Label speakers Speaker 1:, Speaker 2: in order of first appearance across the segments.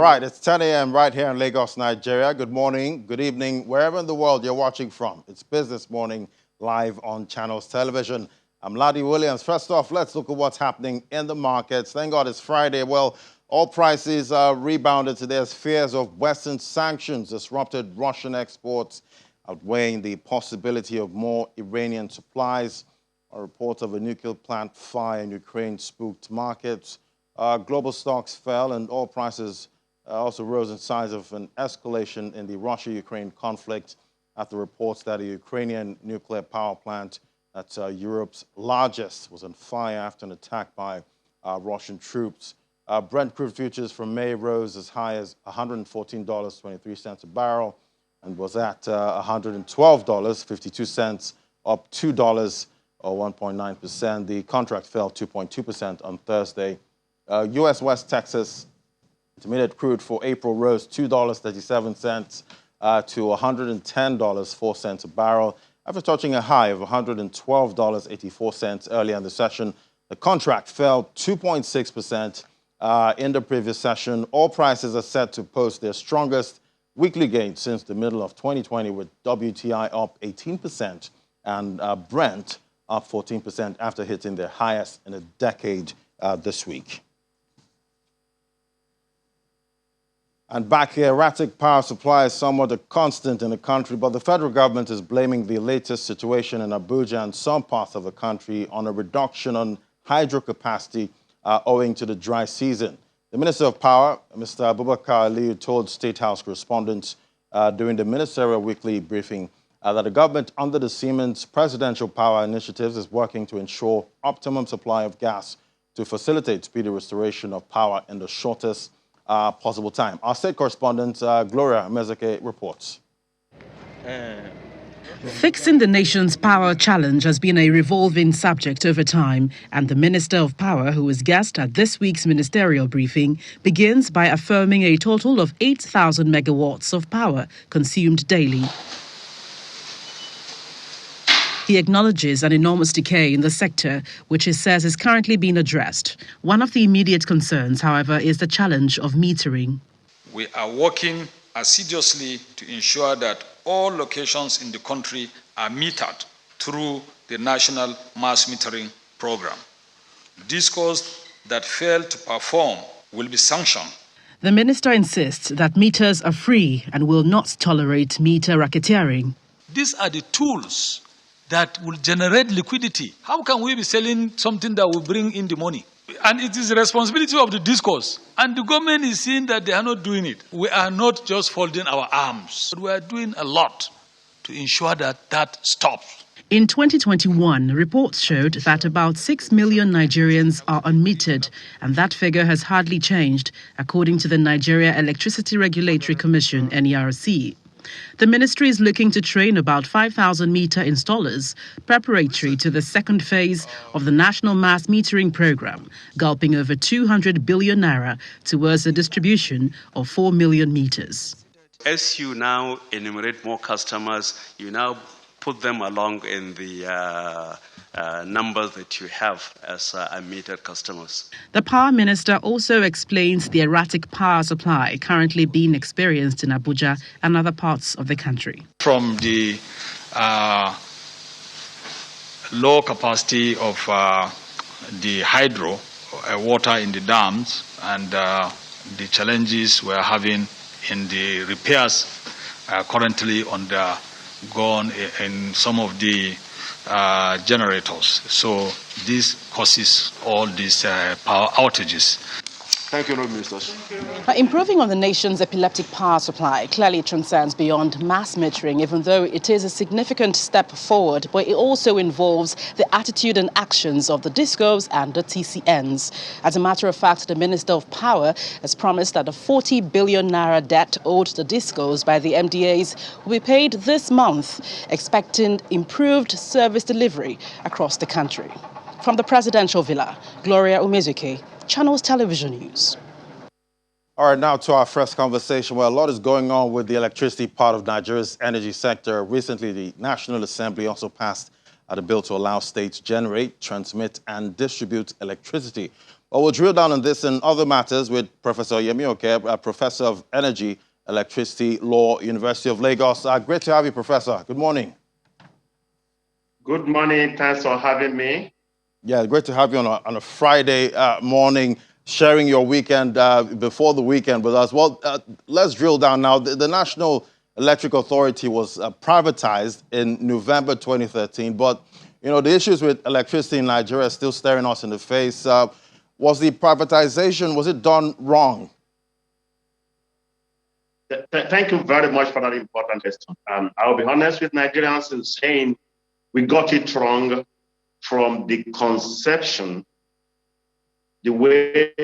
Speaker 1: All right, it's 10 a.m. right here in Lagos, Nigeria. Good morning, good evening, wherever in the world you're watching from. It's Business Morning live on Channels Television. I'm Ladi Williams. First off, let's look at what's happening in the markets. Thank God it's Friday. Well, oil prices rebounded today as fears of Western sanctions disrupted Russian exports, outweighing the possibility of more Iranian supplies. A report of a nuclear plant fire in Ukraine spooked markets. Global stocks fell and oil prices also rose in signs of an escalation in the Russia-Ukraine conflict after reports that a Ukrainian nuclear power plant that's Europe's largest was on fire after an attack by Russian troops. Brent crude futures from May rose as high as $114.23 a barrel and was at $112.52, up $2 or 1.9%. The contract fell 2.2% on Thursday. U.S. West Texas intermediate crude for April rose $2.37 to $110.04 a barrel after touching a high of $112.84 earlier in the session. The contract fell 2.6% in the previous session. Oil prices are set to post their strongest weekly gain since the middle of 2020, with WTI up 18% and Brent up 14% after hitting their highest in a decade this week. And back here, erratic power supply is somewhat a constant in the country, but the federal government is blaming the latest situation in Abuja and some parts of the country on a reduction on hydro capacity owing to the dry season. The Minister of Power, Mr. Abubakar Aliyu, told State House correspondents during the ministerial weekly briefing that the government, under the Siemens Presidential Power Initiatives, is working to ensure optimum supply of gas to facilitate speedy restoration of power in the shortest possible time. Our state correspondent, Gloria Mezeke, reports.
Speaker 2: Fixing the nation's power challenge has been a revolving subject over time, and the Minister of Power, who is guest at this week's ministerial briefing, begins by affirming a total of 8,000 megawatts of power consumed daily. He acknowledges an enormous decay in the sector, which he says is currently being addressed. One of the immediate concerns, however, is the challenge of metering.
Speaker 3: We are working assiduously to ensure that all locations in the country are metered through the National Mass Metering Program. Discos that fail to perform will be sanctioned.
Speaker 2: The minister insists that meters are free and will not tolerate meter racketeering.
Speaker 4: These are the tools that will generate liquidity. How can we be selling something that will bring in the money? And it is the responsibility of the discourse. And the government is seeing that they are not doing it. We are not just folding our arms. But we are doing a lot to ensure that that stops.
Speaker 2: In 2021, reports showed that about 6 million Nigerians are unmetered, and that figure has hardly changed, according to the Nigeria Electricity Regulatory Commission, NERC. The ministry is looking to train about 5,000 meter installers preparatory to the second phase of the National Mass Metering Program, gulping over 200 billion naira towards the distribution of 4 million meters.
Speaker 5: As you now enumerate more customers, you now put them along in the numbers that you have as unmetered customers.
Speaker 2: The power minister also explains the erratic power supply currently being experienced in Abuja and other parts of the country.
Speaker 3: From the low capacity of the hydro water in the dams and the challenges we're having in the repairs currently gone in some of the generators. So this causes all these power outages.
Speaker 1: Thank you, Ministers.
Speaker 2: Improving on the nation's epileptic power supply clearly transcends beyond mass metering, even though it is a significant step forward, but it also involves the attitude and actions of the DISCOs and the TCNs. As a matter of fact, the Minister of Power has promised that the 40 billion naira debt owed to DISCOs by the MDAs will be paid this month, expecting improved service delivery across the country. From the presidential villa, Gloria Umezuke, Channels Television News.
Speaker 1: All right, now to our first conversation. Well, a lot is going on with the electricity part of Nigeria's energy sector. Recently, the National Assembly also passed a bill to allow states generate, transmit, and distribute electricity. Well, we'll drill down on this and other matters with Professor Yemi Oke, a Professor of Energy, Electricity, Law, University of Lagos. Great to have you, Professor. Good morning.
Speaker 6: Good morning. Thanks for having me.
Speaker 1: Yeah, great to have you on a Friday morning, sharing your weekend before the weekend with us. Well, let's drill down now. The National Electric Authority was privatized in November 2013, but the issues with electricity in Nigeria are still staring us in the face. Was the privatization, was it done wrong?
Speaker 6: Thank you very much for that important question. I'll be honest with Nigerians in saying we got it wrong from the conception, the way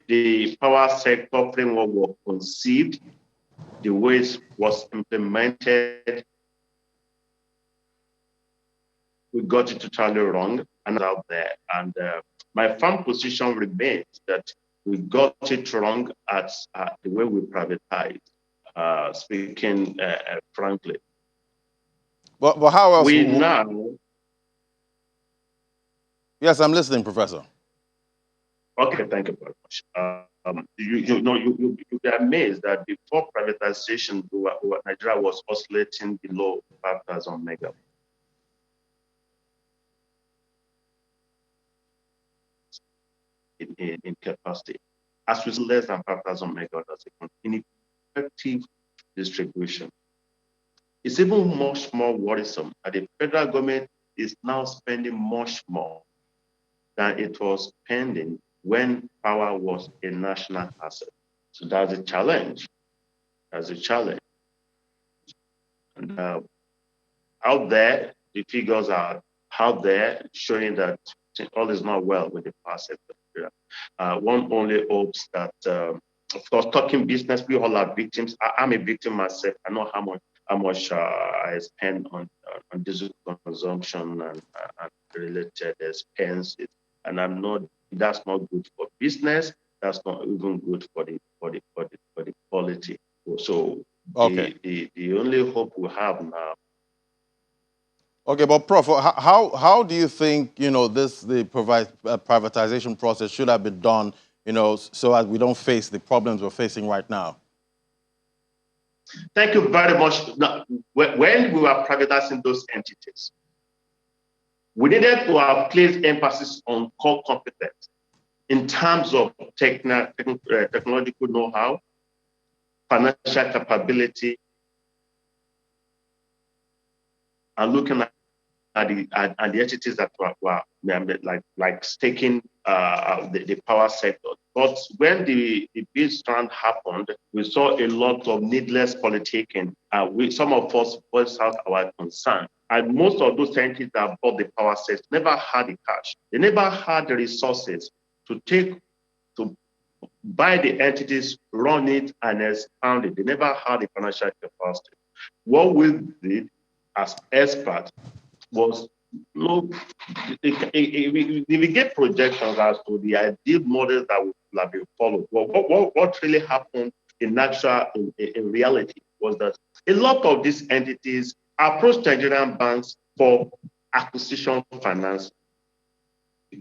Speaker 6: the power sector framework was conceived, the way it was implemented. We got it totally wrong and out there. And my firm position remains that we got it wrong at the way we privatize, speaking frankly.
Speaker 1: But how else?
Speaker 6: We now...
Speaker 1: Yes, I'm listening, Professor.
Speaker 6: Okay, thank you very much. You'll be amazed that before privatization, Nigeria was oscillating below 5,000 megawatts. In capacity, as with less than 5,000 megawatts as a ineffective distribution. It's even much more worrisome that the federal government is now spending much more than it was spending when power was a national asset. So that's a challenge. That's a challenge. And out there, the figures are out there showing that all is not well with the power sector. One only hopes that, of course, talking business, we all are victims. I'm a victim myself. I know how much I spend on diesel consumption and related expenses, and that's not good for business. That's not even good for the quality. So
Speaker 1: okay.
Speaker 6: The only hope we have now.
Speaker 1: Okay, but Prof, how do you think the privatization process should have been done, so as we don't face the problems we're facing right now?
Speaker 6: Thank you very much. Now, when we were privatizing those entities, we needed to have placed emphasis on core competence in terms of technological know-how, financial capability, and looking at the entities that were like staking the power sector. But when the big strand happened, we saw a lot of needless politicking. Some of us voiced out our concern. And most of those entities that bought the power sector never had the cash. They never had the resources to buy the entities, run it, and expand it. They never had the financial capacity. What we did as experts was we get projections as to the ideal models that would have been followed. What really happened in reality was that a lot of these entities approached Nigerian banks for acquisition finance.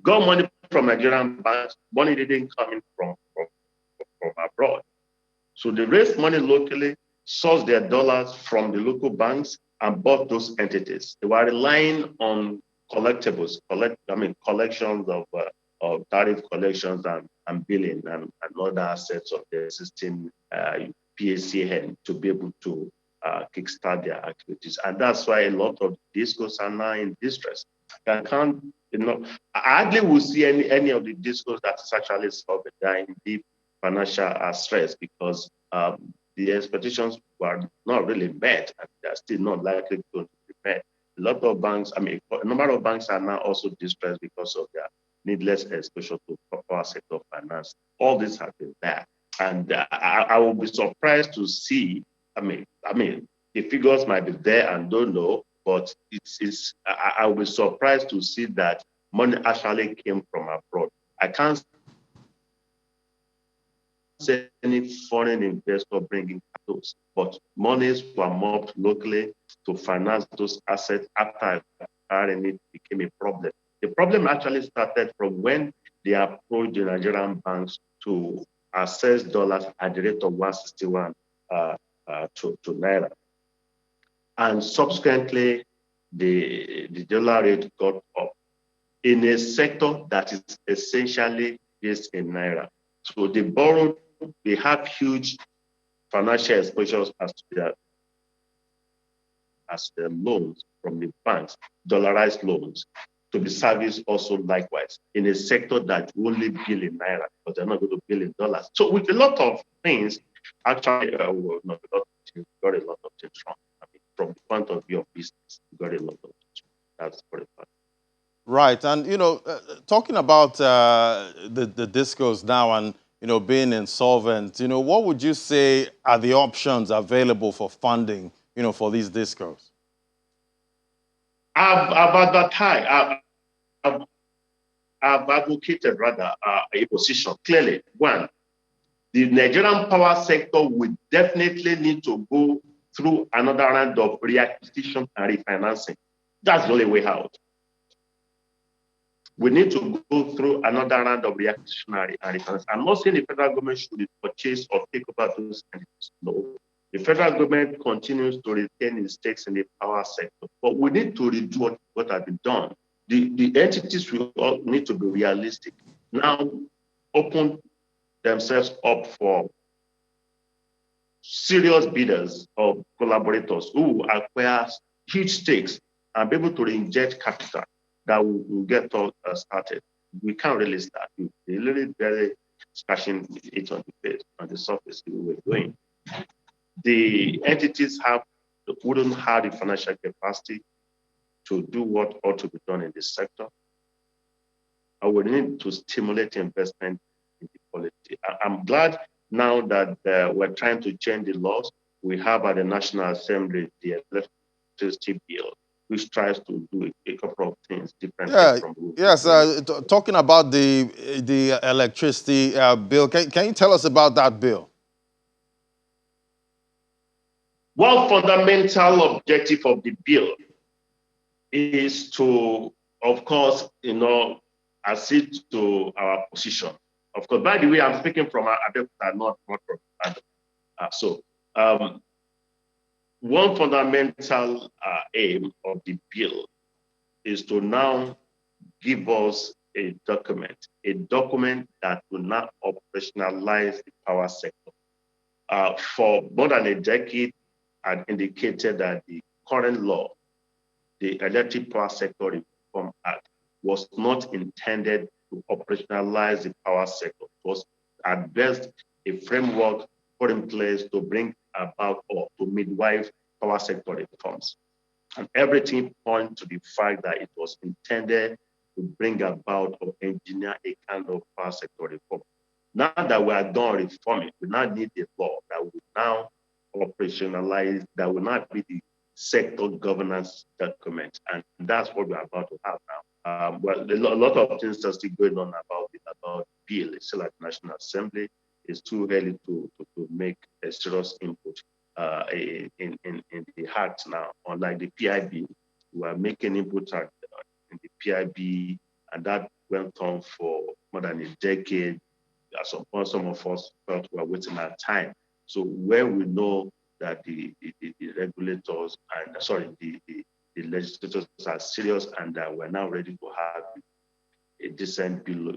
Speaker 6: Got money from Nigerian banks, money didn't come in from abroad. So they raised money locally, sourced their dollars from the local banks, and bought those entities. They were relying on collectibles, collections of tariff collections and billing and other assets of the existing PACN to be able to kickstart their activities. And that's why a lot of discos are now in distress. I hardly will see any of the discos that is actually solving. They are in deep financial stress because the expectations were not really met, and they're still not likely going to be met. A lot of banks, a number of banks are now also distressed because of their needless exposure to power sector finance. All this has been there. And I will be surprised to see, the figures might be there and don't know, but I will be surprised to see that money actually came from abroad. I can't see any foreign investor bringing those, but monies were mobbed locally to finance those assets after acquiring it became a problem. The problem actually started from when they approached the Nigerian banks to assess dollars at the rate of 161 to Naira. And subsequently, the dollar rate got up in a sector that is essentially based in Naira. So they borrowed, they have huge financial exposures as the loans from the banks, dollarized loans, to be serviced also likewise in a sector that only bill in Naira, but they're not going to bill in dollars. So with a lot of things, actually, well, not a lot of things, got a lot of things wrong. I mean, from the point of view of business, we got a lot of things wrong. That's for the fact.
Speaker 1: Right, and talking about the discos now and being insolvent, what would you say are the options available for funding, for these discos?
Speaker 6: I've advertised, I've advocated rather a position. Clearly, one, the Nigerian power sector will definitely need to go through another round of reacquisition and refinancing. That's the only way out. We need to go through another round of reacquisition and refinancing. I'm not saying the federal government should purchase or take over those entities. No. The federal government continues to retain its stakes in the power sector, but we need to redo what has been done. The entities will all need to be realistic. Now, open themselves up for serious bidders or collaborators who acquire huge stakes and be able to inject capital that will get us started. We can't really start. We're really very scratching it on the surface the way we're doing. The entities wouldn't have the financial capacity to do what ought to be done in this sector. I would need to stimulate investment in the policy. I'm glad now that we're trying to change the laws. We have at the National Assembly the electricity bill, which tries to do a couple of things differently from
Speaker 1: yes. Talking about the electricity bill, can you tell us about that bill?
Speaker 6: One fundamental objective of the bill is to, of course, accede to our position. Of course, by the way, I'm speaking from Abeokuta, not from Ibadan. One fundamental aim of the bill is to now give us a document that will now operationalize the power sector. For more than a decade, I indicated that the current law, the Electric Power Sector Reform Act, was not intended to operationalize the power sector. It was at best a framework put in place to bring about or to midwife power sector reforms. And everything points to the fact that it was intended to bring about or engineer a kind of power sector reform. Now that we are done reforming, we now need a law that will now operationalize, that will not be the sector governance document. And that's what we're about to have now. Well, a lot of things are still going on about the bill. It's still at the National Assembly. It's too early to make a serious input in the act now. Unlike the PIB, we are making input in the PIB, and that went on for more than a decade. At some point, some of us felt we were wasting our time. So when we know that the regulators and the legislators are serious and that we're now ready to have a decent bill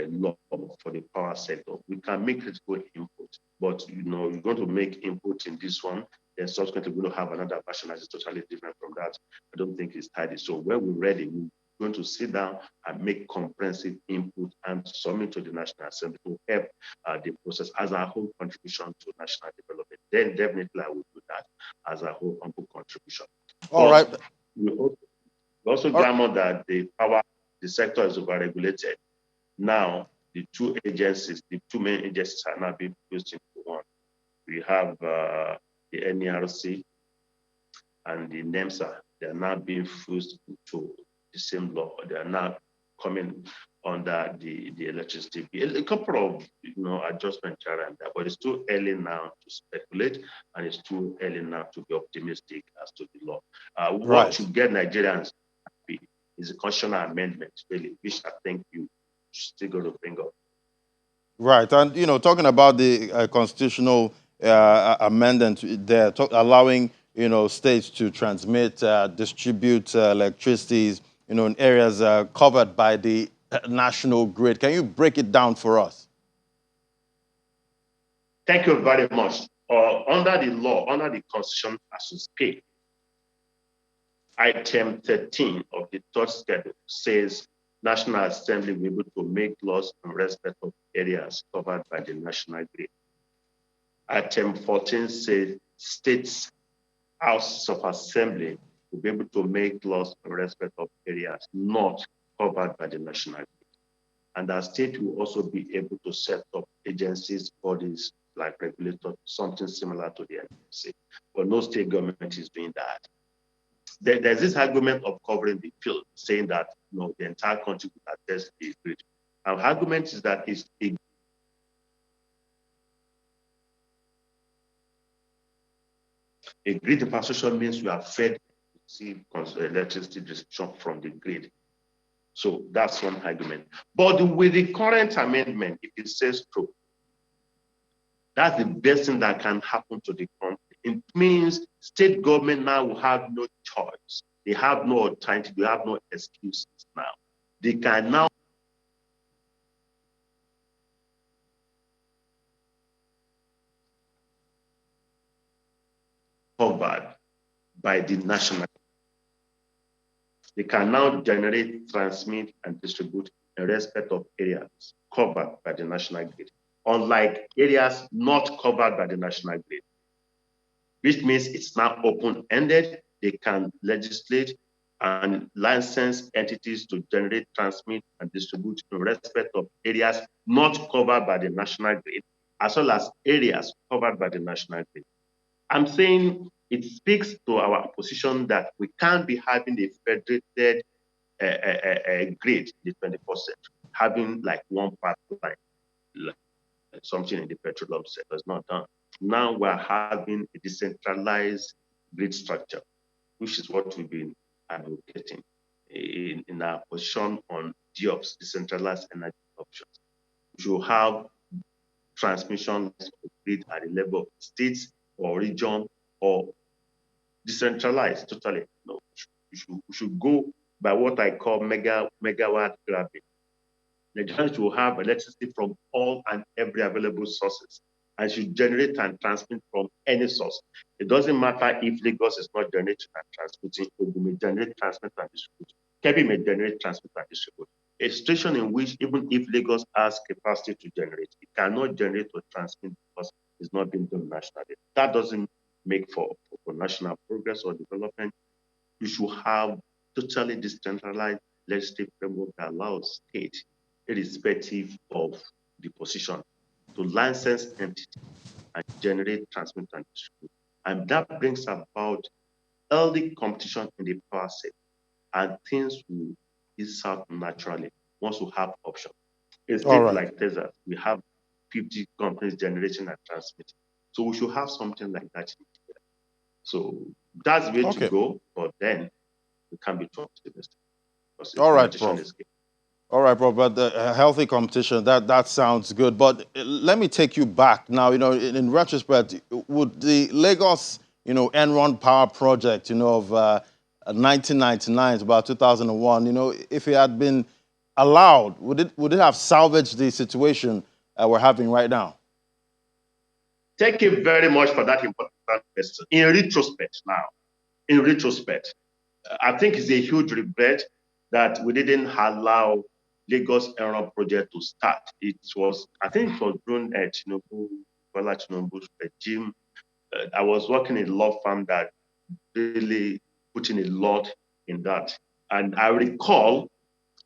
Speaker 6: law for the power sector, we can make critical input. But you're going to make input in this one, then subsequently we're going to have another version that is totally different from that. I don't think it's tidy. So when we're ready, we're going to sit down and make comprehensive input and submit to the National Assembly to help the process as a whole contribution to national development. Then definitely I will do that as a whole contribution.
Speaker 1: All right.
Speaker 6: We also gamble that the sector is overregulated. Now, the two main agencies are now being fused into one. We have the NERC and the NEMSA. They are now being fused into the same law. They are now coming under the electricity bill. A couple of adjustments here and there, but it's too early now to speculate, and it's too early now to be optimistic as to the law. What should get Nigerians happy is a constitutional amendment, really, which I think you still going to bring up.
Speaker 1: Right, and talking about the constitutional amendment there, allowing states to transmit, distribute electricities, in areas covered by the national grid. Can you break it down for us?
Speaker 6: Thank you very much. Under the law, under the Constitution as we speak, Item 13 of the third schedule says National Assembly will be able to make laws in respect of areas covered by the national grid. Item 14 says states House of Assembly will be able to make laws in respect of areas not covered by the national grid. And the state will also be able to set up agencies, bodies like regulators, something similar to the NBC. But no state government is doing that. There's this argument of covering the field, saying that the entire country will attest to the grid. Our argument is that it's a grid infrastructure means you are fed electricity distribution from the grid. So that's one argument. But with the current amendment, if it says true, that's the best thing that can happen to the country. It means state government now will have no choice. They have no alternative. They have no excuses now. They can now covered by the national. They can now generate, transmit, and distribute in respect of areas covered by the national grid, unlike areas not covered by the national grid, which means it's now open-ended. They can legislate and license entities to generate, transmit, and distribute in respect of areas not covered by the national grid, as well as areas covered by the national grid. I'm saying it speaks to our position that we can't be having a federated grid in the 21st century, having like one pipeline, like something in the petroleum sector is not done. Now we're having a decentralized grid structure, which is what we've been advocating in our position on DEOPS, decentralized energy options. We should have transmission grid at the level of states or region or decentralized totally. No, we should go by what I call megawatt grabbing. Nigerians will have electricity from all and every available sources and should generate and transmit from any source. It doesn't matter if Lagos is not generating and transmitting, it may generate, transmit, and distribute. Kebbi may generate, transmit, and distribute. A situation in which even if Lagos has capacity to generate, it cannot generate or transmit because it's not being done nationally. That doesn't make for national progress or development. You should have totally decentralized legislative framework that allows state, irrespective of the position, to license entities and generate, transmit, and distribute. And that brings about healthy competition in the power sector, and things will ease out naturally once we have options. A state like Texas, we have 50 companies generating and transmitting. So we should have something like that in Nigeria. So that's the way to go, but then we can be too optimistic.
Speaker 1: All right, Prof. All right, Prof. But the healthy competition, that sounds good. But let me take you back now. In retrospect, would the Lagos, Enron Power Project, of 1999 to about 2001, if it had been allowed, would it have salvaged the situation we're having right now?
Speaker 6: Thank you very much for that important question. In retrospect, I think it's a huge regret that we didn't allow Lagos Enron project to start. I think it was during Tinubu's regime. I was working in a law firm that really put in a lot in that. And I recall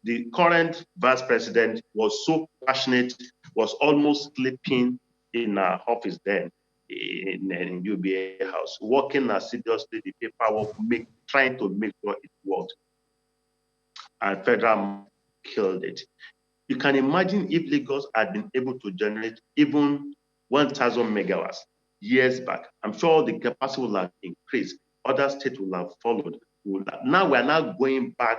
Speaker 6: the current vice president was so passionate, was almost sleeping in our office then in UBA house, working assiduously the paperwork, trying to make sure it worked. And federal killed it. You can imagine if Lagos had been able to generate even 1,000 megawatts years back. I'm sure the capacity will have increased. Other states will have followed. Now we're now going back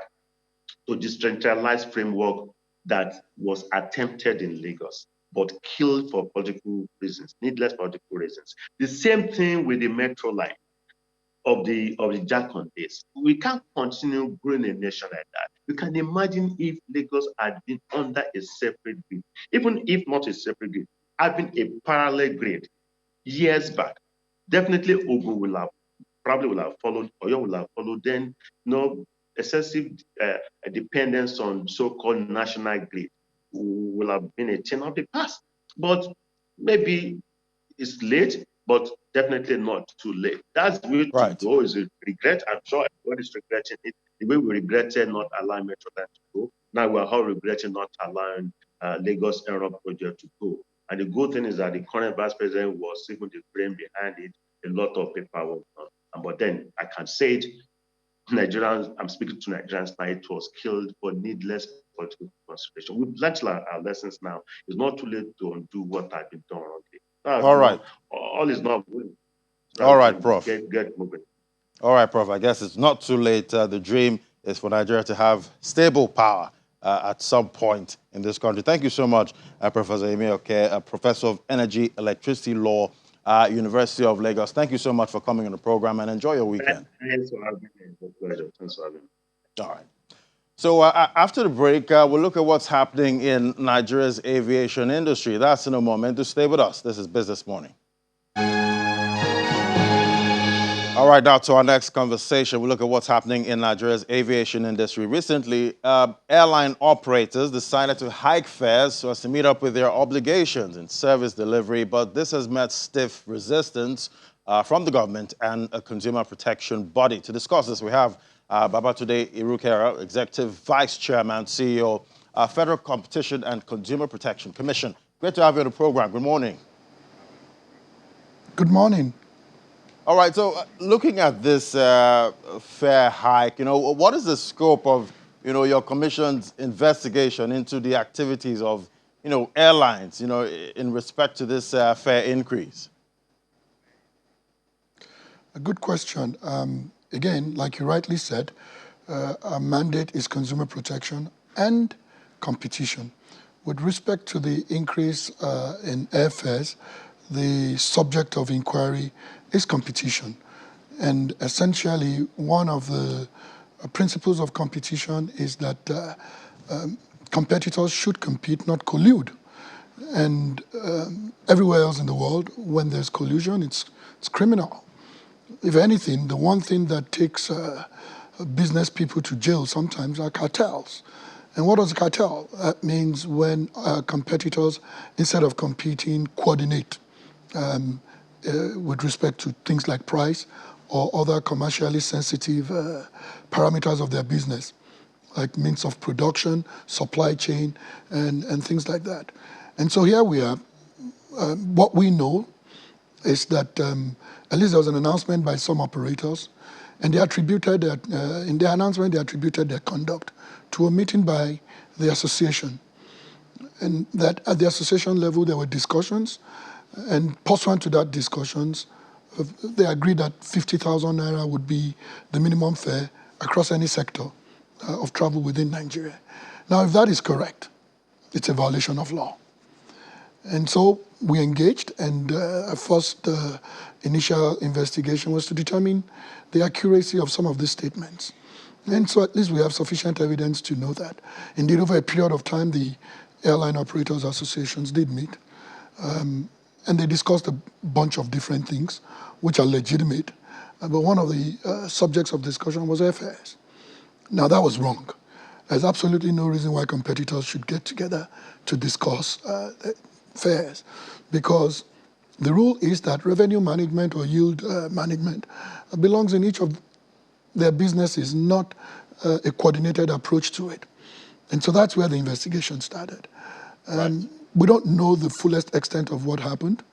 Speaker 6: to decentralized framework that was attempted in Lagos, but killed for political reasons, needless political reasons. The same thing with the metro line of the Jacon days. We can't continue growing a nation like that. You can imagine if Lagos had been under a separate grid, even if not a separate grid, having a parallel grid years back. Definitely Ogun will have followed, Oyo will have followed. Then no excessive dependence on so-called national grid will have been a thing of the past. But maybe it's late, but definitely not too late. That's the way to
Speaker 1: Right.
Speaker 6: go. Is a regret. I'm sure everybody's regretting it. The way we regretted not allowing Metroline to go, now we're all regretting not allowing Lagos Airport project to go. And the good thing is that the current vice president was even the brain behind it. A lot of paperwork done. But then I can say it, Nigerians, I'm speaking to Nigerians now, it was killed for needless political consideration. We've learned our lessons now. It's not too late to undo what had been done wrongly.
Speaker 1: All right.
Speaker 6: All is not good. So
Speaker 1: All
Speaker 6: we
Speaker 1: right,
Speaker 6: can
Speaker 1: Prof.
Speaker 6: get moving.
Speaker 1: All right, Prof. I guess it's not too late. The dream is for Nigeria to have stable power at some point in this country. Thank you so much, Professor Emi Oke, Professor of Energy, Electricity Law, University of Lagos. Thank you so much for coming on the program, and enjoy your weekend.
Speaker 6: Thanks for having me. It's a pleasure. Thanks for having me.
Speaker 1: All right. So after the break, we'll look at what's happening in Nigeria's aviation industry. That's in a moment. To stay with us. This is Business Morning. All right, now to our next conversation. We'll look at what's happening in Nigeria's aviation industry. Recently, airline operators decided to hike fares so as to meet up with their obligations in service delivery, but this has met stiff resistance from the government and a consumer protection body. To discuss this, we have Babatunde Irukera, Executive Vice Chairman, CEO, Federal Competition and Consumer Protection Commission. Great to have you on the program. Good morning.
Speaker 7: Good morning.
Speaker 1: All right, so looking at this fare hike, what is the scope of, your commission's investigation into the activities of, airlines, in respect to this fare increase?
Speaker 7: A good question. Again, like you rightly said, our mandate is consumer protection and competition. With respect to the increase in airfares, the subject of inquiry is competition. And essentially, one of the principles of competition is that competitors should compete, not collude. And everywhere else in the world, when there's collusion, it's criminal. If anything, the one thing that takes business people to jail sometimes are cartels. And what is a cartel? That means when competitors, instead of competing, coordinate with respect to things like price or other commercially sensitive parameters of their business, like means of production, supply chain, and things like that. And so here we are. What we know is that at least there was an announcement by some operators, and they attributed in their announcement, they attributed their conduct to a meeting by the association. And that at the association level, there were discussions, and pursuant to that discussions, they agreed that 50,000 naira would be the minimum fare across any sector of travel within Nigeria. Now, if that is correct, it's a violation of law. And so we engaged, and our first initial investigation was to determine the accuracy of some of these statements. And so at least we have sufficient evidence to know that. Indeed, over a period of time, the airline operators associations did meet, and they discussed a bunch of different things, which are legitimate. But one of the subjects of discussion was airfares. Now, that was wrong. There's absolutely no reason why competitors should get together to discuss fares, because the rule is that revenue management or yield management belongs in each of their businesses, not a coordinated approach to it. And so that's where the investigation started.
Speaker 1: Right.
Speaker 7: We don't know the fullest extent of what happened.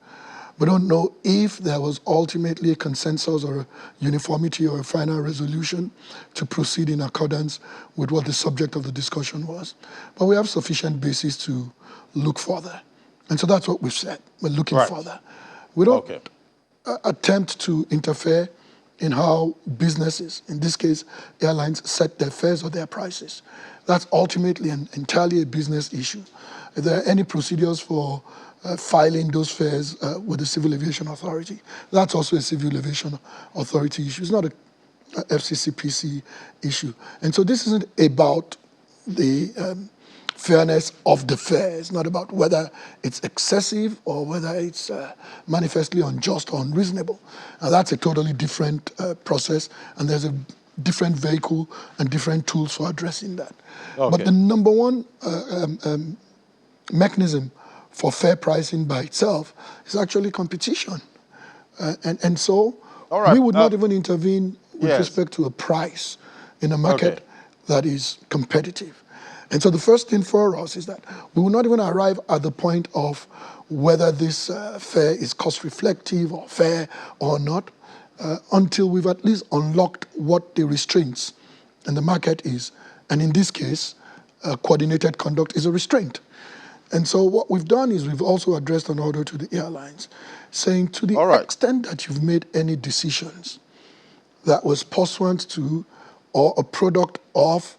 Speaker 7: We don't know if there was ultimately a consensus or a uniformity or a final resolution to proceed in accordance with what the subject of the discussion was. But we have sufficient basis to look further. And so that's what we've said. We're looking further. We don't attempt to interfere in how businesses, in this case airlines, set their fares or their prices. That's ultimately entirely a business issue. If there are any procedures for filing those fares with the Civil Aviation Authority, that's also a Civil Aviation Authority issue. It's not a FCCPC issue. And so this isn't about the fairness of the fare. It's not about whether it's excessive or whether it's manifestly unjust or unreasonable. Now, that's a totally different process, and there's a different vehicle and different tools for addressing that.
Speaker 1: Okay.
Speaker 7: But the number one mechanism for fair pricing by itself is actually competition. And so
Speaker 1: All right.
Speaker 7: we would not even intervene with
Speaker 1: yes.
Speaker 7: respect to a price in a market
Speaker 1: Okay.
Speaker 7: that is competitive. And so the first thing for us is that we will not even arrive at the point of whether this fare is cost reflective or fair or not until we've at least unlocked what the restraints in the market is. And in this case, coordinated conduct is a restraint. And so what we've done is we've also addressed an order to the airlines saying to the
Speaker 1: All right.
Speaker 7: extent that you've made any decisions that was pursuant to or a product of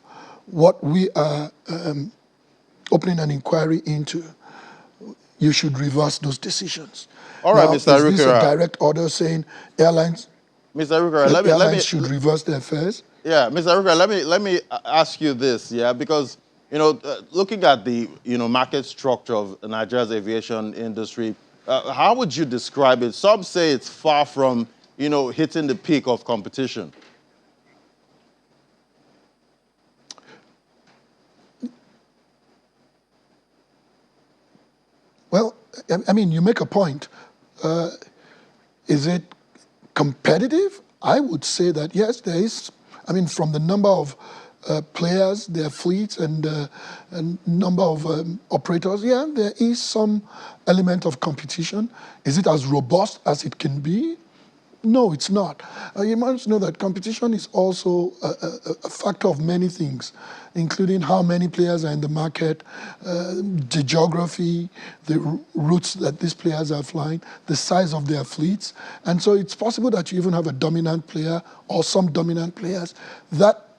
Speaker 7: what we are opening an inquiry into, you should reverse those decisions.
Speaker 1: All right,
Speaker 7: now,
Speaker 1: Mr.
Speaker 7: Is this a
Speaker 1: Arukara.
Speaker 7: direct order saying airlines,
Speaker 1: Mr. Arukara,
Speaker 7: airlines should reverse their fares?
Speaker 1: Yeah, Mr. Arukara, let me ask you this, yeah, because looking at the market structure of Nigeria's aviation industry, how would you describe it? Some say it's far from hitting the peak of competition.
Speaker 7: Well, I mean, you make a point. Is it competitive? I would say that yes, there is. I mean, from the number of players, their fleets, and number of operators, yeah, there is some element of competition. Is it as robust as it can be? No, it's not. You must know that competition is also a factor of many things, including how many players are in the market, the geography, the routes that these players are flying, the size of their fleets. And so it's possible that you even have a dominant player or some dominant players. That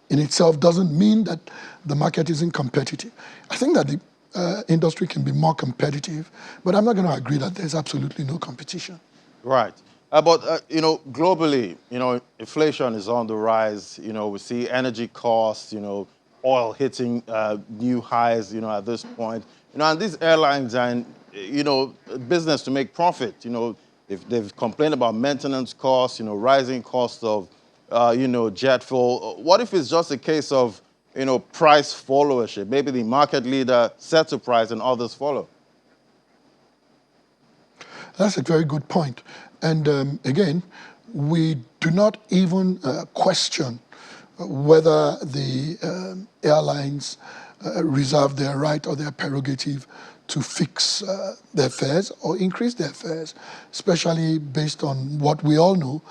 Speaker 7: in itself doesn't mean that the market isn't competitive. I think that the industry can be more competitive, but I'm not going to agree that there's absolutely no competition.
Speaker 1: Right. But globally, inflation is on the rise. We see energy costs, oil hitting new highs, at this point. And these airlines are in, business to make profit. They've complained about maintenance costs, rising costs of, jet fuel. What if it's just a case of, price followership? Maybe the market leader sets a price and others follow.
Speaker 7: That's a very good point. And again, we do not even question whether the airlines reserve their right or their prerogative to fix their fares or increase their fares, especially based on what we all know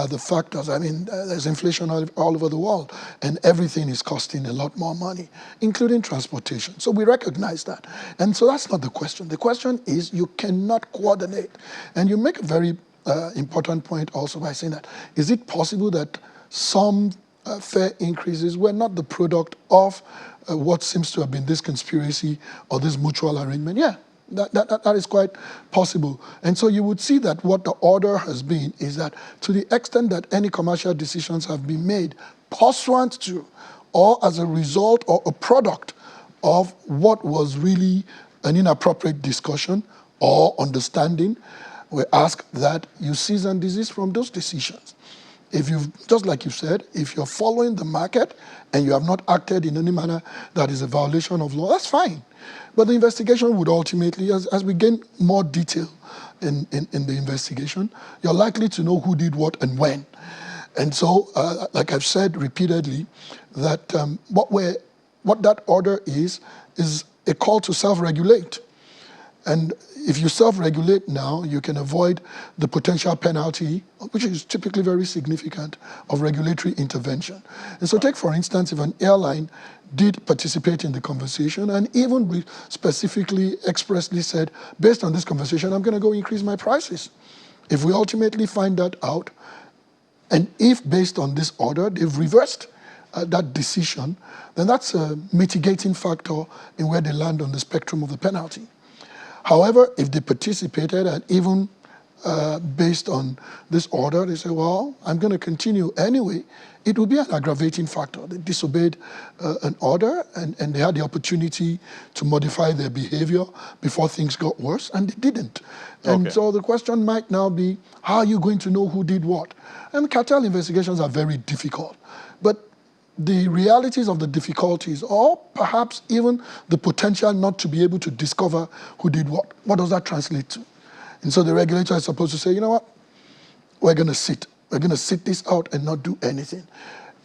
Speaker 7: the factors. I mean, there's inflation all over the world, and everything is costing a lot more money, including transportation. So we recognize that. And so that's not the question. The question is you cannot coordinate. And you make a very important point also by saying that, is it possible that some fare increases were not the product of what seems to have been this conspiracy or this mutual arrangement? Yeah. That is quite possible. And so you would see that what the order has been is that to the extent that any commercial decisions have been made pursuant to or as a result or a product of what was really an inappropriate discussion or understanding, we ask that you cease and desist from those decisions. If you've, just like you said, if you're following the market and you have not acted in any manner that is a violation of law, that's fine. But the investigation would ultimately, as we gain more detail in the investigation, you're likely to know who did what and when. And so, like I've said repeatedly, that what that order is a call to self-regulate. And if you self-regulate now, you can avoid the potential penalty, which is typically very significant, of regulatory intervention. And so take, for instance, if an airline did participate in the conversation and even specifically expressly said, based on this conversation, I'm going to go increase my prices. If we ultimately find that out, and if based on this order, they've reversed that decision, then that's a mitigating factor in where they land on the spectrum of the penalty. However, if they participated and even based on this order, they say, well, I'm going to continue anyway, it will be an aggravating factor. They disobeyed an order and they had the opportunity to modify their behavior before things got worse, and they didn't. And so the question might now be, how are you going to know who did what? And cartel investigations are very difficult. But the realities of the difficulties, or perhaps even the potential not to be able to discover who did what does that translate to? And so the regulator is supposed to say, you know what, we're going to sit. We're going to sit this out and not do anything.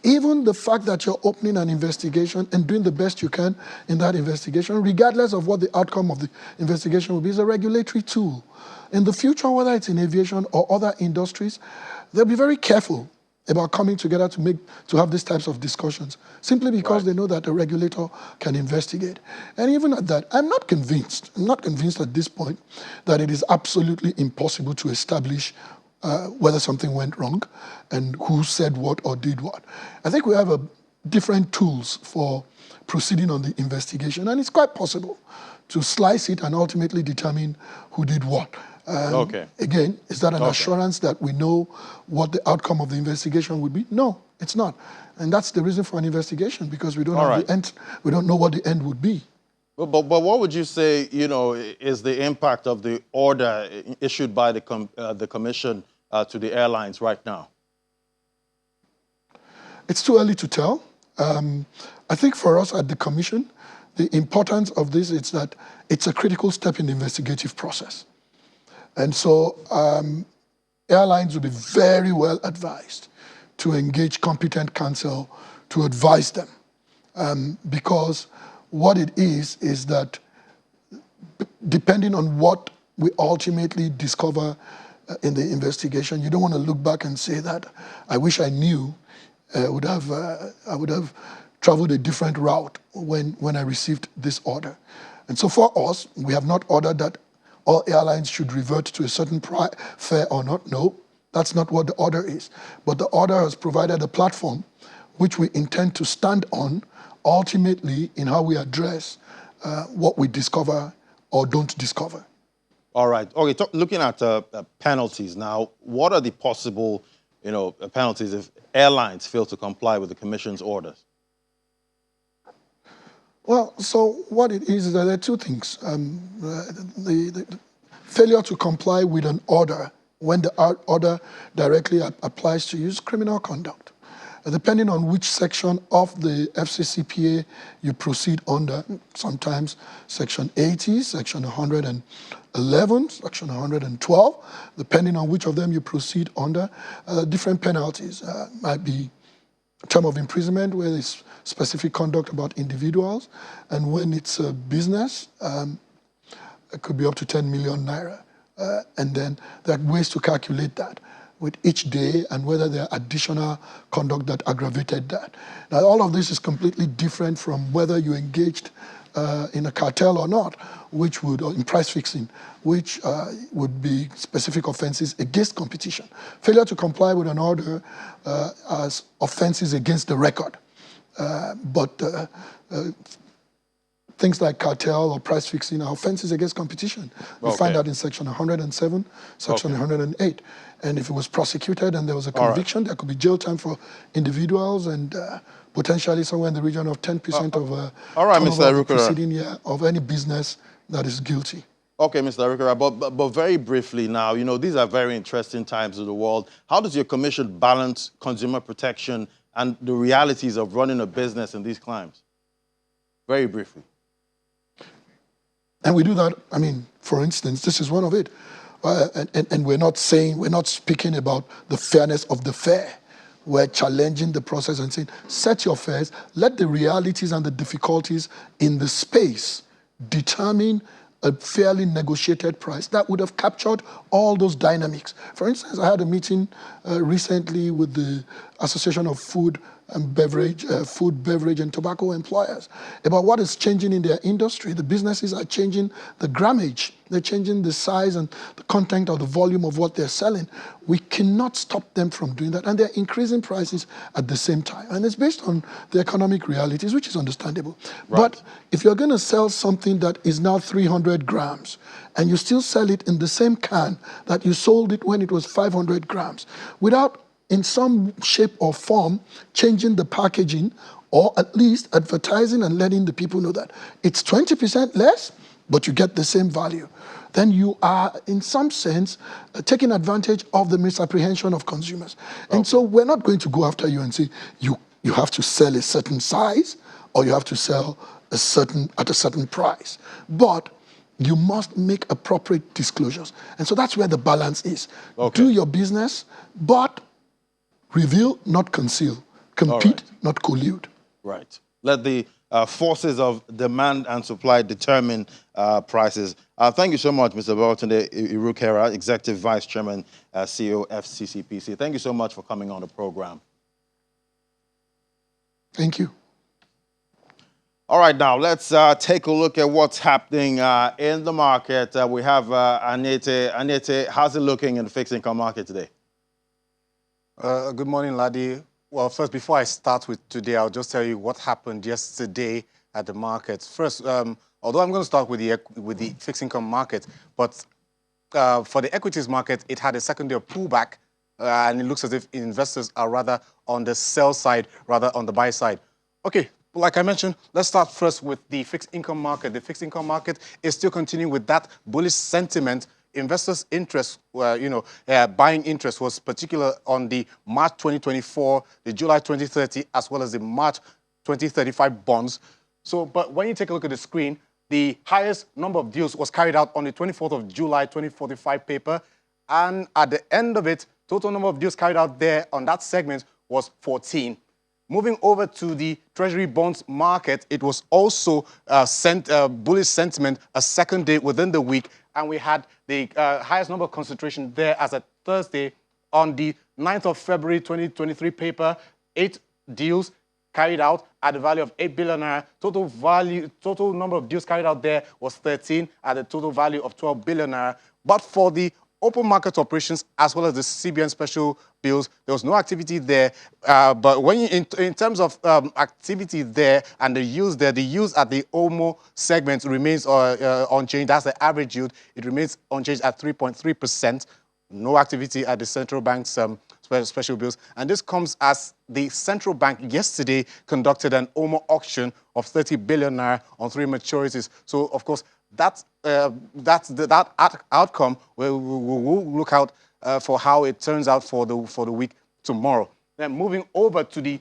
Speaker 7: Even the fact that you're opening an investigation and doing the best you can in that investigation, regardless of what the outcome of the investigation will be, is a regulatory tool. In the future, whether it's in aviation or other industries, they'll be very careful about coming together to have these types of discussions, simply because they know that the regulator can investigate. And even at that, I'm not convinced at this point that it is absolutely impossible to establish whether something went wrong and who said what or did what. I think we have different tools for proceeding on the investigation, and it's quite possible to slice it and ultimately determine who did what. Again, is that an assurance that we know what the outcome of the investigation would be? No, it's not. And that's the reason for an investigation, because we don't have the end. We don't know what the end would be.
Speaker 1: But what would you say, is the impact of the order issued by the commission to the airlines right now?
Speaker 7: It's too early to tell. I think for us at the commission, the importance of this is that it's a critical step in the investigative process. And so airlines will be very well advised to engage competent counsel to advise them. Because what it is that depending on what we ultimately discover in the investigation, you don't want to look back and say that, I wish I knew, I would have traveled a different route when I received this order. And so for us, we have not ordered that all airlines should revert to a certain fare or not. No, that's not what the order is. But the order has provided a platform which we intend to stand on ultimately in how we address what we discover or don't discover.
Speaker 1: All right. Okay, looking at penalties now, what are the possible penalties if airlines fail to comply with the commission's orders?
Speaker 7: Well, so what it is that there are two things. The failure to comply with an order when the order directly applies to you is criminal conduct. Depending on which section of the FCCPA you proceed under, sometimes Section 80, Section 111, Section 112, depending on which of them you proceed under, different penalties. Might be term of imprisonment where there's specific conduct about individuals, and when it's a business, it could be up to 10 million naira. And then there are ways to calculate that with each day and whether there are additional conduct that aggravated that. Now, all of this is completely different from whether you engaged in a cartel or not, or in price fixing, which would be specific offenses against competition. Failure to comply with an order as offenses against the record. But things like cartel or price fixing are offenses against competition. We find that in Section 107, Section 108. And if it was prosecuted and there was a conviction, there could be jail time for individuals and potentially somewhere in the region of 10% of the preceding year of any business that is guilty.
Speaker 1: Okay, Mr. Arikara, but very briefly now, these are very interesting times in the world. How does your commission balance consumer protection and the realities of running a business in these climes? Very briefly.
Speaker 7: And we do that, for instance, this is one of it. And we're not speaking about the fairness of the fare. We're challenging the process and saying, set your fares, let the realities and the difficulties in the space determine a fairly negotiated price that would have captured all those dynamics. For instance, I had a meeting recently with the Association of Food and beverage, food, beverage, and tobacco employers about what is changing in their industry. The businesses are changing the grammage. They're changing the size and the content or the volume of what they're selling. We cannot stop them from doing that. And they're increasing prices at the same time. And it's based on the economic realities, which is understandable.
Speaker 1: Right.
Speaker 7: But if you're going to sell something that is now 300 grams, and you still sell it in the same can that you sold it when it was 500 grams, without in some shape or form changing the packaging, or at least advertising and letting the people know that it's 20% less, but you get the same value, then you are, in some sense, taking advantage of the misapprehension of consumers. And so we're not going to go after you and say, you have to sell a certain size, or you have to sell at a certain price. But you must make appropriate disclosures. And so that's where the balance is.
Speaker 1: Okay.
Speaker 7: Do your business, but reveal, not conceal. Compete, not collude.
Speaker 1: Right. Let the forces of demand and supply determine prices. Thank you so much, Mr. Babatunde Irukera, Executive Vice Chairman, CEO, FCCPC. Thank you so much for coming on the program.
Speaker 7: Thank you.
Speaker 1: All right, now let's take a look at what's happening in the market. We have Anete. Anete, how's it looking in the fixed income market today?
Speaker 8: Good morning, Ladi. Well, first, before I start with today, I'll just tell you what happened yesterday at the markets. First, although I'm going to start with the fixed income market, but for the equities market, it had a second day of pullback, and it looks as if investors are rather on the sell side, rather on the buy side. Okay, like I mentioned, let's start first with the fixed income market. The fixed income market is still continuing with that bullish sentiment. Investors' interest, buying interest was particular on the March 2024, the July 2030, as well as the March 2035 bonds. So, but when you take a look at the screen, the highest number of deals was carried out on the 24th of July 2045 paper. And at the end of it, total number of deals carried out there on that segment was 14. Moving over to the Treasury bonds market, it was also bullish sentiment a second day within the week, and we had the highest number of concentration there as at Thursday on the 9th of February 2023 paper, 8 deals carried out at a value of 8 billion naira. Total number of deals carried out there was 13 at a total value of 12 billion naira. But for the open market operations as well as the CBN special bills, there was no activity there. But when you, in terms of activity there and the yields there, the yields at the OMO segment remains unchanged. That's the average yield. It remains unchanged at 3.3%. No activity at the central bank's special bills. And this comes as the central bank yesterday conducted an OMO auction of 30 billion naira on 3 maturities. So, of course, that outcome, we'll look out for how it turns out for the week tomorrow. Then moving over to the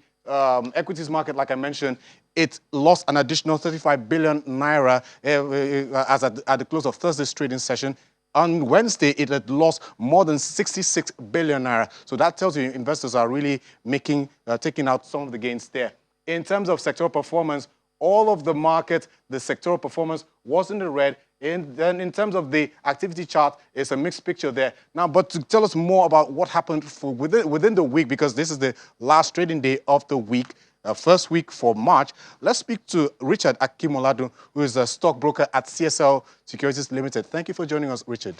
Speaker 8: equities market, like I mentioned, it lost an additional 35 billion naira as at the close of Thursday's trading session. On Wednesday, it had lost more than 66 billion naira. So that tells you investors are really taking out some of the gains there. In terms of sectoral performance, all of the market, the sectoral performance was in the red. And then in terms of the activity chart, it's a mixed picture there. Now, but to tell us more about what happened within the week, because this is the last trading day of the week, first week for March, let's speak to Richard Akimoladu, who is a stockbroker at CSL Securities Limited. Thank you for joining us, Richard.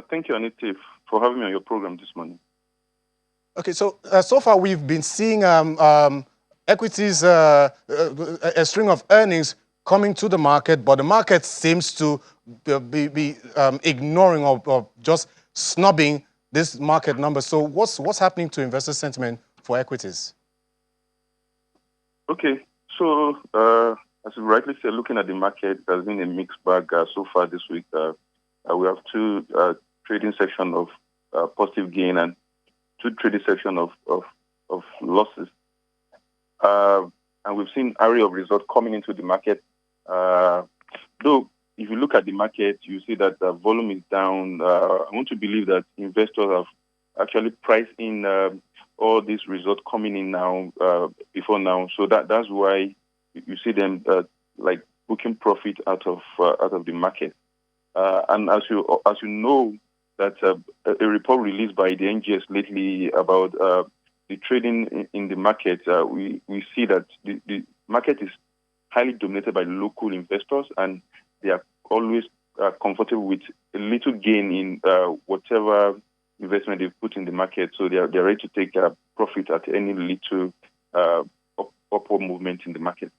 Speaker 9: Thank you, Anita, for having me on your program this morning.
Speaker 8: Okay, so so far we've been seeing equities, a string of earnings coming to the market, but the market seems to be ignoring or just snubbing this market number. So what's happening to investor sentiment for equities?
Speaker 9: Okay, so as you rightly said, looking at the market, there's been a mixed bag so far this week. We have 2 trading sections of positive gain and 2 trading sections of losses. And we've seen array of results coming into the market. Though, if you look at the market, you see that the volume is down. I want to believe that investors have actually priced in all these results coming in now, before now. So that's why you see them like booking profit out of the market. And as you know, that a report released by the NGS lately about trading in the market, we see that the market is highly dominated by local investors, and they are always comfortable with a little gain in whatever investment they put in the market. So they're ready to take profit at any little upward movement in the market.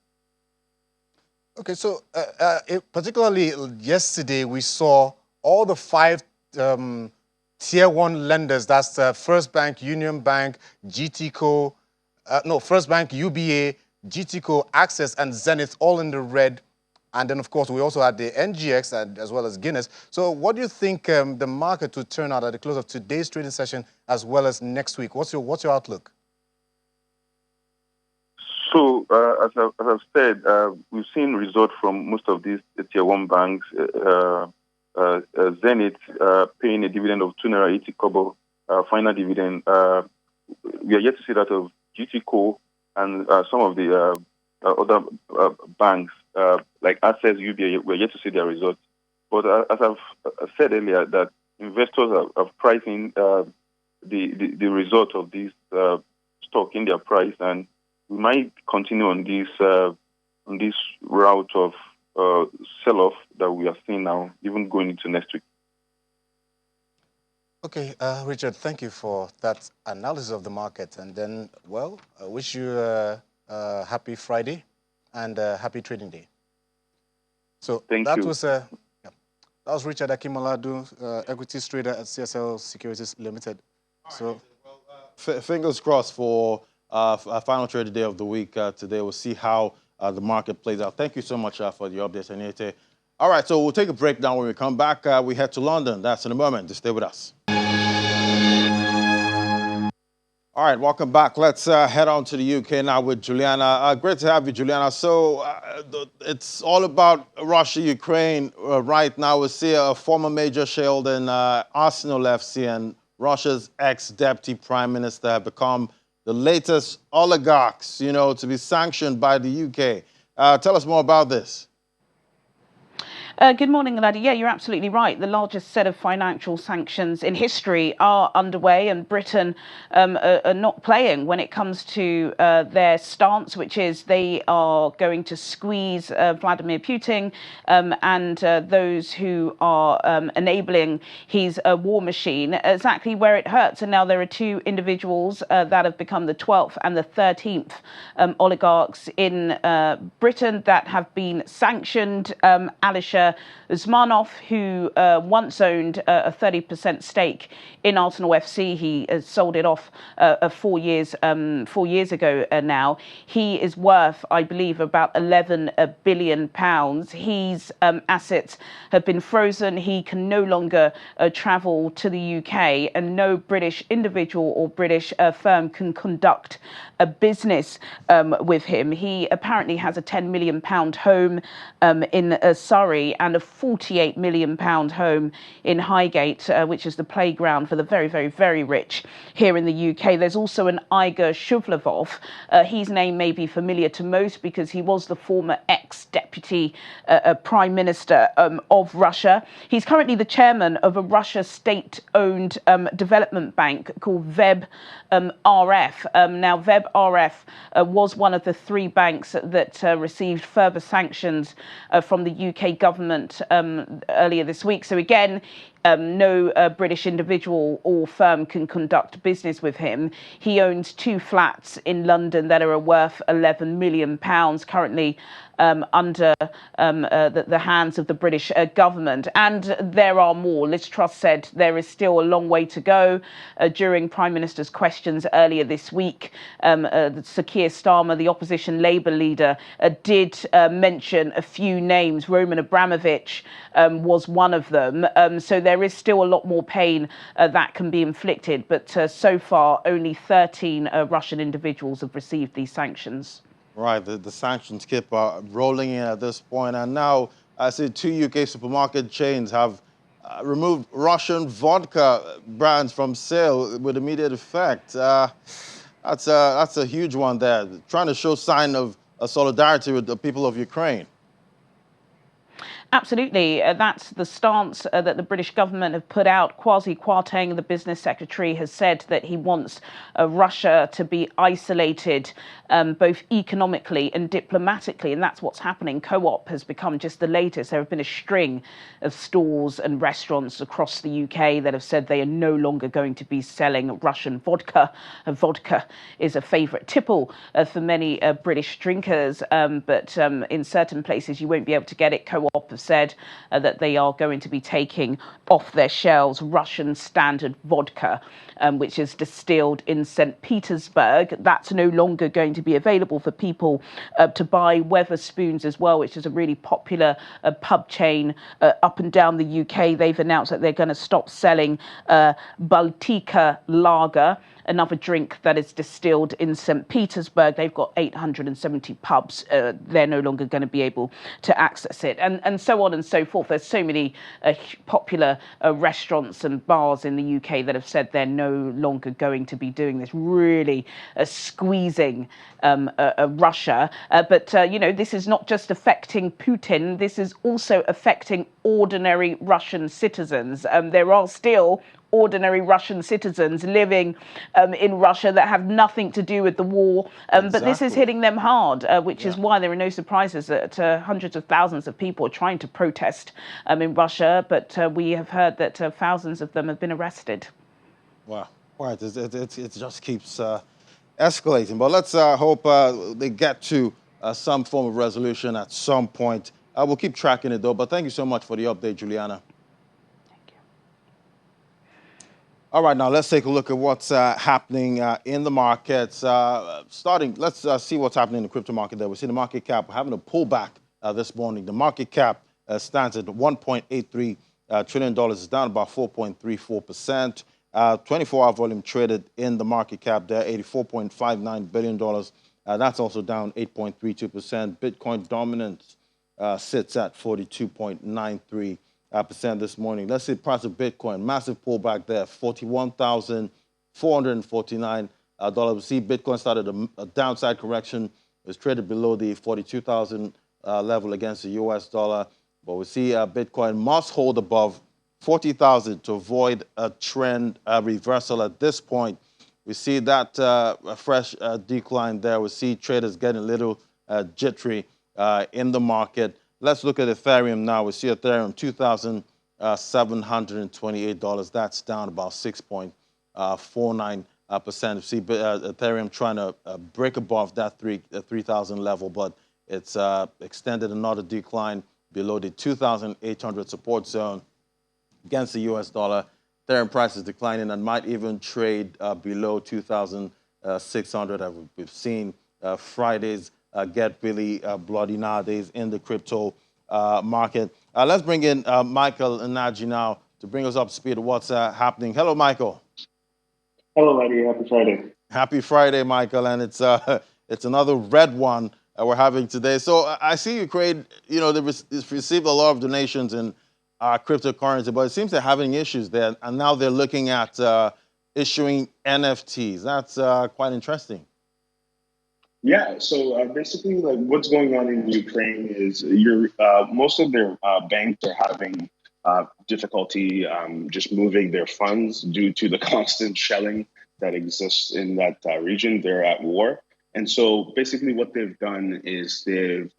Speaker 8: Okay, so particularly yesterday, we saw all the 5 Tier 1 lenders, that's First Bank, Union Bank, GTCO, First Bank, UBA, GTCO, Access, and Zenith, all in the red. And then, of course, we also had the NGX and, as well as Guinness. So what do you think the market will turn out at the close of today's trading session as well as next week? What's your outlook?
Speaker 9: So, as I've said, we've seen results from most of these Tier 1 banks. Zenith paying a dividend of 2.80 kobo, final dividend. We are yet to see that of GTCO and some of the other banks, like Access, UBA, we're yet to see their results. But as I've said earlier, that investors are pricing the result of this stock in their price, and we might continue on this route of sell-off that we are seeing now, even going into next week.
Speaker 8: Okay, Richard, thank you for that analysis of the market. And then, well, I wish you a happy Friday and a happy trading day. So that was Richard Akimoladu, equities trader at CSL Securities Limited. So,
Speaker 1: fingers crossed for our final trading day of the week today. We'll see how the market plays out. Thank you so much for the updates, Anita. All right, so we'll take a break now. When we come back, we head to London. That's in a moment. Just stay with us. All right, welcome back. Let's head on to the UK now with Juliana. Great to have you, Juliana. So it's all about Russia, Ukraine right now. We see a former major shareholder in Arsenal FC and Russia's ex-deputy prime minister have become the latest oligarchs, to be sanctioned by the UK. Tell us more about this.
Speaker 10: Good morning, Laddie. Yeah, you're absolutely right. The largest set of financial sanctions in history are underway, and Britain are not playing when it comes to their stance, which is they are going to squeeze Vladimir Putin and those who are enabling his war machine exactly where it hurts. And now there are 2 individuals that have become the 12th and the 13th oligarchs in Britain that have been sanctioned. Alisher Usmanov, who once owned a 30% stake in Arsenal FC, he sold it off 4 years ago now. He is worth, I believe, about £11 billion. His assets have been frozen. He can no longer travel to the UK, and no British individual or British firm can conduct a business with him. He apparently has a £10 million home in Surrey and a £48 million home in Highgate, which is the playground for the very, very, very rich here in the UK. There's also an Igor Shuvlovov. His name may be familiar to most because he was the former ex-deputy prime minister of Russia. He's currently the chairman of a Russia state-owned development bank called VEB RF. Now, VEB RF was one of the 3 banks that received further sanctions from the UK government earlier this week. So again, no British individual or firm can conduct business with him. He owns 2 flats in London that are worth £11 million currently under the hands of the British government. And there are more. Liz Truss said there is still a long way to go. During Prime Minister's questions earlier this week, Sir Keir Starmer, the opposition Labour leader, did mention a few names. Roman Abramovich was one of them. So there is still a lot more pain that can be inflicted. But so far, only 13 Russian individuals have received these sanctions.
Speaker 1: Right, the sanctions keep rolling in at this point. And now, I see 2 UK supermarket chains have removed Russian vodka brands from sale with immediate effect. That's a huge one there, trying to show sign of solidarity with the people of Ukraine.
Speaker 10: Absolutely. That's the stance that the British government have put out. Kwasi Kwarteng, the business secretary, has said that he wants Russia to be isolated both economically and diplomatically, and that's what's happening. Co-op has become just the latest. There have been a string of stores and restaurants across the UK that have said they are no longer going to be selling Russian vodka. Vodka is a favourite tipple for many British drinkers, but in certain places you won't be able to get it. Co-op have said that they are going to be taking off their shelves Russian standard vodka, which is distilled in St. Petersburg. That's no longer going to be available for people to buy. Wetherspoons as well, which is a really popular pub chain up and down the UK. They've announced that they're going to stop selling Baltika lager, another drink that is distilled in St. Petersburg. They've got 870 pubs. They're no longer going to be able to access it, and so on and so forth. There's so many popular restaurants and bars in the UK that have said they're no longer going to be doing this, really squeezing Russia. But this is not just affecting Putin. This is also affecting ordinary Russian citizens. There are still ordinary Russian citizens living in Russia that have nothing to do with the war, but this is hitting them hard, which is why there are no surprises that hundreds of thousands of people are trying to protest in Russia, but we have heard that thousands of them have been arrested.
Speaker 1: Wow, right, it just keeps escalating, but let's hope they get to some form of resolution at some point. We'll keep tracking it though, but thank you so much for the update, Juliana. All right, now let's take a look at what's happening in the markets. Let's see what's happening in the crypto market there. We see the market cap having a pullback this morning. The market cap stands at $1.83 trillion. It's down about 4.34%. 24-hour volume traded in the market cap there, $84.59 billion. That's also down 8.32%. Bitcoin dominance sits at 42.93%. This morning. Let's see the price of Bitcoin. Massive pullback there, $41,449. We see Bitcoin started a downside correction. It was traded below the 42,000 level against the US dollar. But we see Bitcoin must hold above 40,000 to avoid a trend reversal at this point. We see that a fresh decline there. We see traders getting a little jittery in the market. Let's look at Ethereum now. We see Ethereum $2,728. That's down about 6.49%. We see Ethereum trying to break above that 3,000 level, but it's extended another decline below the 2,800 support zone against the US dollar. Ethereum price is declining and might even trade below 2,600. We've seen Fridays get really bloody nowadays in the crypto market. Let's bring in Michael Naji now to bring us up to speed of what's happening. Hello, Michael.
Speaker 11: Hello, Eddie. Happy Friday.
Speaker 1: Happy Friday, Michael, and it's another red one we're having today. So I see Ukraine, they've received a lot of donations in cryptocurrency, but it seems they're having issues there, and now they're looking at issuing NFTs. That's quite interesting.
Speaker 11: Yeah, so basically, like what's going on in Ukraine is most of their banks are having difficulty just moving their funds due to the constant shelling that exists in that region. They're at war, and so basically, what they've done is they've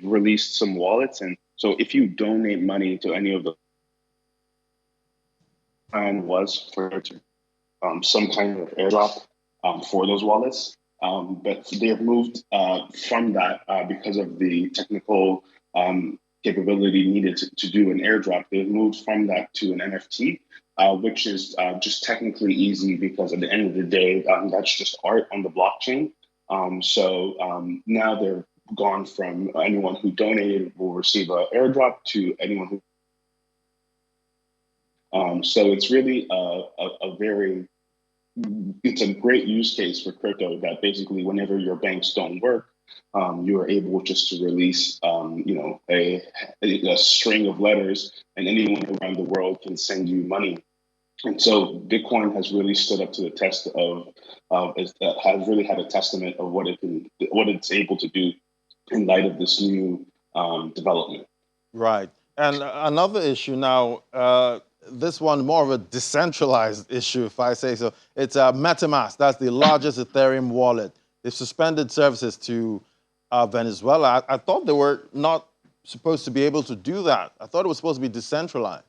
Speaker 11: released some wallets, and so if you donate money to any of the plan was for some kind of airdrop for those wallets. But they have moved from that because of the technical capability needed to do an airdrop. They've moved from that to an NFT, which is just technically easy because at the end of the day, that's just art on the blockchain. So now they're gone from anyone who donated will receive an airdrop to anyone who. So it's really it's a great use case for crypto that basically whenever your banks don't work, you are able just to release, a string of letters and anyone around the world can send you money. And so Bitcoin has really stood up to the test has really had a testament of what it's able to do in light of this new development.
Speaker 1: Right. And another issue now, this one more of a decentralized issue, if I say so. It's MetaMask. That's the largest Ethereum wallet. They've suspended services to Venezuela. I thought they were not supposed to be able to do that. I thought it was supposed to be decentralized.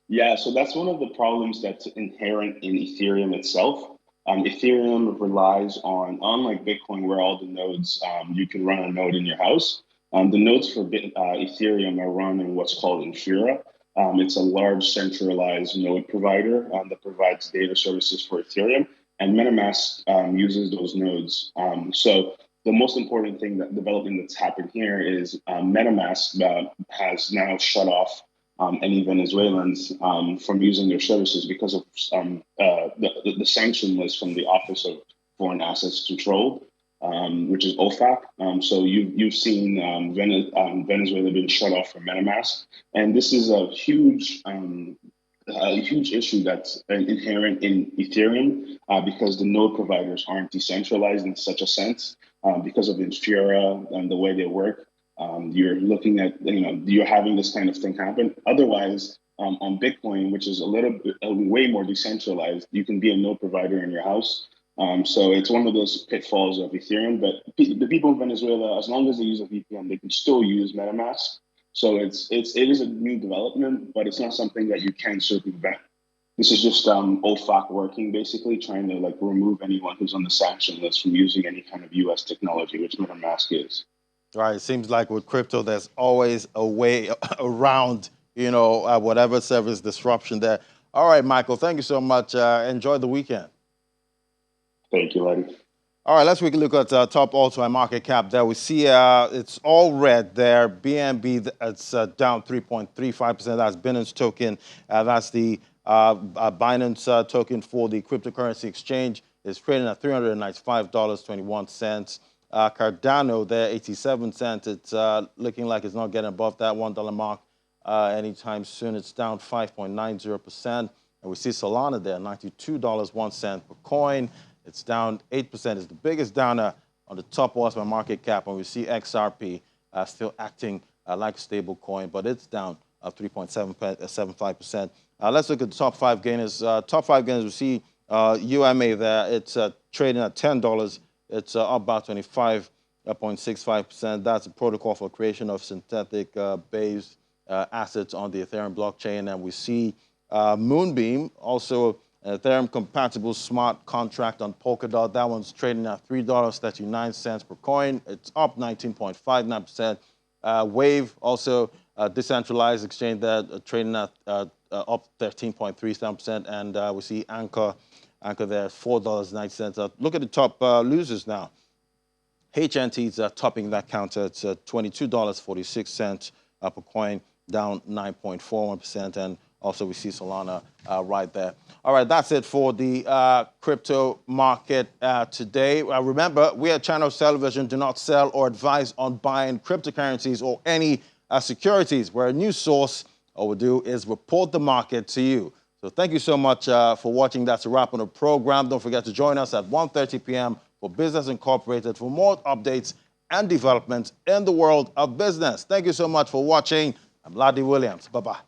Speaker 11: Yeah, so that's one of the problems that's inherent in Ethereum itself. Ethereum relies on, unlike Bitcoin, where all the nodes, you can run a node in your house. The nodes for Ethereum are run in what's called Infura. It's a large centralized node provider that provides data services for Ethereum, and MetaMask uses those nodes. So the most important thing, that development that's happened here is MetaMask has now shut off any Venezuelans from using their services because of the sanction list from the Office of Foreign Assets Control, which is OFAC. So you've seen Venezuela being shut off from MetaMask, and this is a huge issue that's inherent in Ethereum because the node providers aren't decentralized in such a sense because of Infura and the way they work. You're looking at, you're having this kind of thing happen. Otherwise, on Bitcoin, which is way more decentralized, you can be a node provider in your house. So it's one of those pitfalls of Ethereum. But the people in Venezuela, as long as they use a VPN, they can still use MetaMask. So it is a new development, but it's not something that you can circumvent. This is just OFAC working, basically trying to remove anyone who's on the sanction list from using any kind of U.S. technology, which MetaMask is.
Speaker 1: Right. It seems like with crypto, there's always a way around, whatever service disruption there. All right, Michael, thank you so much. Enjoy the weekend.
Speaker 11: Thank you, Lenny.
Speaker 1: All right, let's take a look at top all-time market cap there. We see it's all red there. BNB, it's down 3.35%. That's Binance token. That's the Binance token for the cryptocurrency exchange. It's trading at $395.21. Cardano there, 87 cents. It's looking like it's not getting above that $1 mark anytime soon. It's down 5.90%. And we see Solana there, $92.01 per coin. It's down 8%. It's the biggest downer on the top all-time market cap. And we see XRP still acting like a stable coin, but it's down 3.75%. Let's look at the top five gainers. Top five gainers, we see UMA there. It's trading at $10. It's up about 25.65%. That's a protocol for creation of synthetic-based assets on the Ethereum blockchain. And we see Moonbeam, also an Ethereum-compatible smart contract on Polkadot. That one's trading at $3.39 per coin. It's up 19.59%. Wave, also a decentralized exchange there, trading at up 13.37%. And we see Anchor there, $4.90. Look at the top losers now. HNT is topping that counter. It's $22.46 per coin, down 9.41%. And also we see Solana right there. All right, that's it for the crypto market today. Remember, we at Channels Television do not sell or advise on buying cryptocurrencies or any securities. We're a news source. All we do is report the market to you. So thank you so much for watching. That's a wrap on the program. Don't forget to join us at 1:30 p.m. for Business Incorporated for more updates and developments in the world of business. Thank you so much for watching. I'm Ladi Williams. Bye-bye.